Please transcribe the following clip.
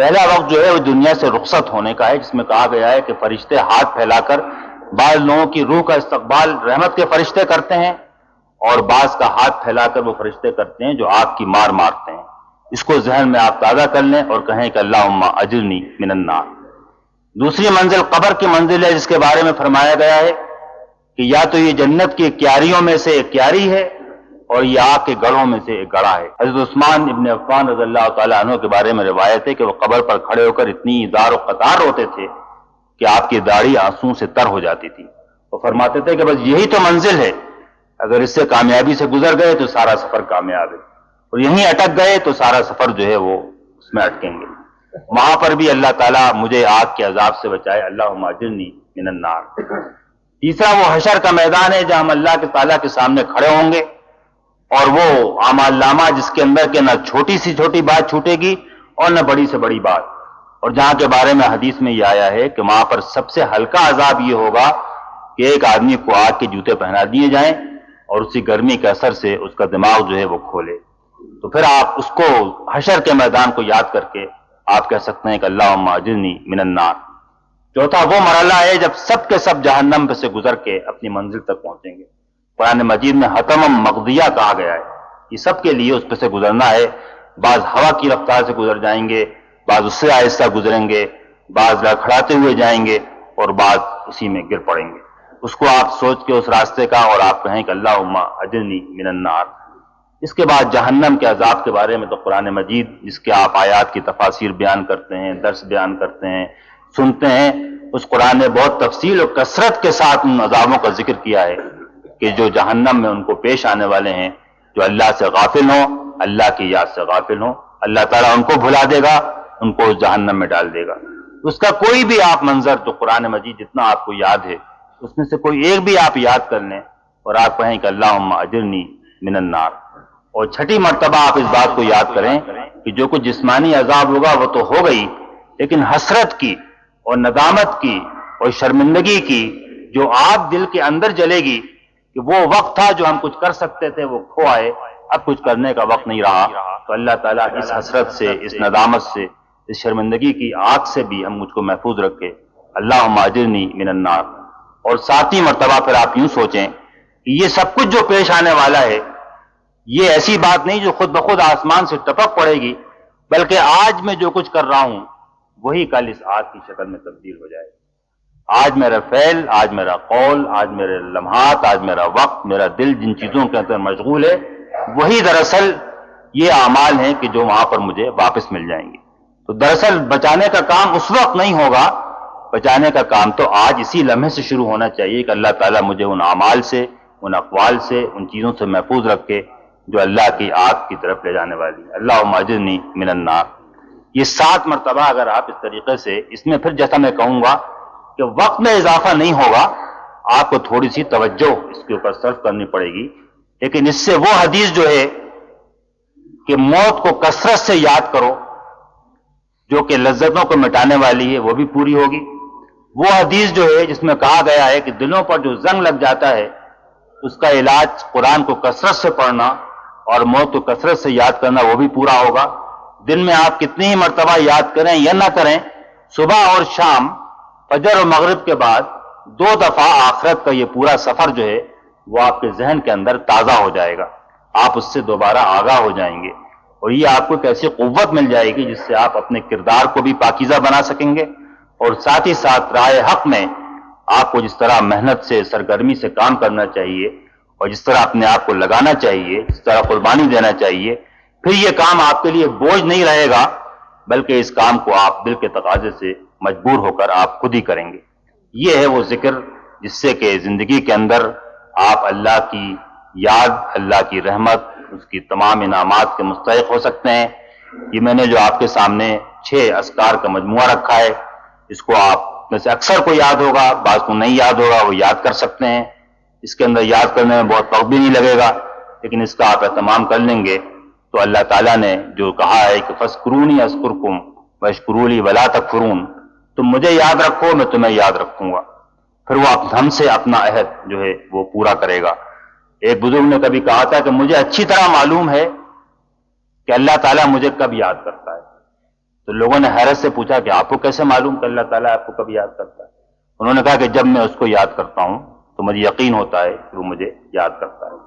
پہلا وقت جو ہے وہ دنیا سے رخصت ہونے کا ہے، جس میں کہا گیا ہے کہ فرشتے ہاتھ پھیلا کر بعض لوگوں کی روح کا استقبال رحمت کے فرشتے کرتے ہیں، اور بعض کا ہاتھ پھیلا کر وہ فرشتے کرتے ہیں جو آگ کی مار مارتے ہیں۔ اس کو ذہن میں آپ تازہ کر لیں اور کہیں کہ اللہم اجرنی من النار۔ دوسری منزل قبر کی منزل ہے، جس کے بارے میں فرمایا گیا ہے کہ یا تو یہ جنت کی کیاریوں میں سے ایک کیاری ہے اور یہ آگ کے گڑھوں میں سے ایک گڑھا ہے۔ حضرت عثمان ابن عفان رضی اللہ تعالیٰ عنہ کے بارے میں روایت ہے کہ وہ قبر پر کھڑے ہو کر اتنی دار و قطار ہوتے تھے کہ آپ کی داڑھی آنسوں سے تر ہو جاتی تھی۔ وہ فرماتے تھے کہ بس یہی تو منزل ہے، اگر اس سے کامیابی سے گزر گئے تو سارا سفر کامیاب ہے، اور یہیں اٹک گئے تو سارا سفر جو ہے وہ اس میں اٹکیں گے۔ وہاں پر بھی اللہ تعالیٰ مجھے آگ کے عذاب سے بچائے، اللہم اجرنی من النار۔ تیسرا وہ حشر کا میدان ہے جہاں ہم اللہ کے تعالیٰ کے سامنے کھڑے ہوں گے، اور وہ اعمال نامہ جس کے اندر کے نہ چھوٹی سی چھوٹی بات چھوٹے گی اور نہ بڑی سے بڑی بات، اور جہاں کے بارے میں حدیث میں یہ آیا ہے کہ وہاں پر سب سے ہلکا عذاب یہ ہوگا کہ ایک آدمی کو آگ کے جوتے پہنا دیے جائیں اور اسی گرمی کے اثر سے اس کا دماغ جو ہے وہ کھولے، تو پھر آپ اس کو حشر کے میدان کو یاد کر کے آپ کہہ سکتے ہیں کہ اللہم اجرنی من النار۔ چوتھا وہ مرحلہ ہے جب سب کے سب جہنم پہ سے گزر کے اپنی منزل تک پہنچیں گے۔ قرآن مجید میں حتمم مقضیہ کہا گیا ہے، یہ سب کے لیے اس پہ سے گزرنا ہے۔ بعض ہوا کی رفتار سے گزر جائیں گے، بعض اس سے آہستہ گزریں گے، بعض لڑکھڑاتے ہوئے جائیں گے، اور بعض اسی میں گر پڑیں گے۔ اس کو آپ سوچ کے اس راستے کا اور آپ کہیں کہ اللہم اجرنی من النار۔ اس کے بعد جہنم کے عذاب کے بارے میں تو قرآن مجید، جس کے آپ آیات کی تفاسیر بیان کرتے ہیں، درس بیان کرتے ہیں، سنتے ہیں، اس قرآن نے بہت تفصیل اور کثرت کے ساتھ ان عذابوں کا ذکر کیا ہے کہ جو جہنم میں ان کو پیش آنے والے ہیں، جو اللہ سے غافل ہوں، اللہ کی یاد سے غافل ہوں، اللہ تعالیٰ ان کو بھلا دے گا، ان کو اس جہنم میں ڈال دے گا۔ اس کا کوئی بھی آپ منظر تو قرآن مجید جتنا آپ کو یاد ہے اس میں سے کوئی ایک بھی آپ یاد کر لیں اور آپ کہیں کہ اللہم اجرنی من النار۔ اور چھٹی مرتبہ آپ اس بات کو یاد کریں کہ جو کچھ جسمانی عذاب ہوگا وہ تو ہو گئی، لیکن حسرت کی اور ندامت کی اور شرمندگی کی جو آگ دل کے اندر جلے گی کہ وہ وقت تھا جو ہم کچھ کر سکتے تھے وہ کھو آئے، اب کچھ کرنے کا وقت نہیں رہا، تو اللہ تعالیٰ اس حسرت سے، اس ندامت سے، اس شرمندگی کی آگ سے بھی ہم مجھ کو محفوظ رکھے، اللہم اجرنی من النار۔ اور ساتویں مرتبہ پھر آپ یوں سوچیں کہ یہ سب کچھ جو پیش آنے والا ہے یہ ایسی بات نہیں جو خود بخود آسمان سے ٹپک پڑے گی، بلکہ آج میں جو کچھ کر رہا ہوں وہی کل اس آگ کی شکل میں تبدیل ہو جائے گا۔ آج میرا فعل، آج میرا قول، آج میرے لمحات، آج میرا وقت، میرا دل جن چیزوں کے اندر مشغول ہے وہی دراصل یہ اعمال ہیں کہ جو وہاں پر مجھے واپس مل جائیں گے۔ تو دراصل بچانے کا کام اس وقت نہیں ہوگا، بچانے کا کام تو آج اسی لمحے سے شروع ہونا چاہیے کہ اللہ تعالیٰ مجھے ان اعمال سے، ان اقوال سے، ان چیزوں سے محفوظ رکھے جو اللہ کی آگ کی طرف لے جانے والی ہے۔ اللہم اجرنی من النار۔ یہ 7 مرتبہ اگر آپ اس طریقے سے، اس میں پھر جیسا میں کہوں گا کہ وقت میں اضافہ نہیں ہوگا، آپ کو تھوڑی سی توجہ اس کے اوپر صرف کرنی پڑے گی، لیکن اس سے وہ حدیث جو ہے کہ موت کو کثرت سے یاد کرو جو کہ لذتوں کو مٹانے والی ہے وہ بھی پوری ہوگی۔ وہ حدیث جو ہے جس میں کہا گیا ہے کہ دلوں پر جو زنگ لگ جاتا ہے اس کا علاج قرآن کو کثرت سے پڑھنا اور موت کو کثرت سے یاد کرنا، وہ بھی پورا ہوگا۔ دن میں آپ کتنی ہی مرتبہ یاد کریں یا نہ کریں، صبح اور شام، فجر اور مغرب کے بعد 2 دفعہ آخرت کا یہ پورا سفر جو ہے وہ آپ کے ذہن کے اندر تازہ ہو جائے گا، آپ اس سے دوبارہ آگاہ ہو جائیں گے، اور یہ آپ کو ایک ایسی قوت مل جائے گی جس سے آپ اپنے کردار کو بھی پاکیزہ بنا سکیں گے، اور ساتھ ہی ساتھ راہ حق میں آپ کو جس طرح محنت سے، سرگرمی سے کام کرنا چاہیے اور جس طرح اپنے آپ کو لگانا چاہیے، جس طرح قربانی دینا چاہیے، پھر یہ کام آپ کے لیے بوجھ نہیں رہے گا، بلکہ اس کام کو آپ دل کے تقاضے سے مجبور ہو کر آپ خود ہی کریں گے۔ یہ ہے وہ ذکر جس سے کہ زندگی کے اندر آپ اللہ کی یاد، اللہ کی رحمت، اس کی تمام انعامات کے مستحق ہو سکتے ہیں۔ یہ میں نے جو آپ کے سامنے 6 اذکار کا مجموعہ رکھا ہے، اس کو آپ میں سے اکثر کو یاد ہوگا، بعض کو نہیں یاد ہوگا، وہ یاد کر سکتے ہیں۔ اس کے اندر یاد کرنے میں بہت وقت بھی نہیں لگے گا، لیکن اس کا آپ اہتمام کر لیں گے تو اللہ تعالیٰ نے جو کہا ہے کہ فَاذْكُرُونِي أَذْكُرْكُمْ وَاشْكُرُوا لِي وَلَا تَكْفُرُونَ، تم مجھے یاد رکھو میں تمہیں یاد رکھوں گا، پھر وہ ہم سے اپنا عہد جو ہے وہ پورا کرے گا۔ ایک بزرگ نے کبھی کہا تھا کہ مجھے اچھی طرح معلوم ہے کہ اللہ تعالیٰ مجھے کب یاد کرتا ہے، تو لوگوں نے حیرت سے پوچھا کہ آپ کو کیسے معلوم کہ اللہ تعالیٰ آپ کو کب یاد کرتا ہے؟ انہوں نے کہا کہ جب میں اس کو یاد کرتا ہوں تو مجھے یقین ہوتا ہے کہ وہ مجھے یاد کرتا ہے.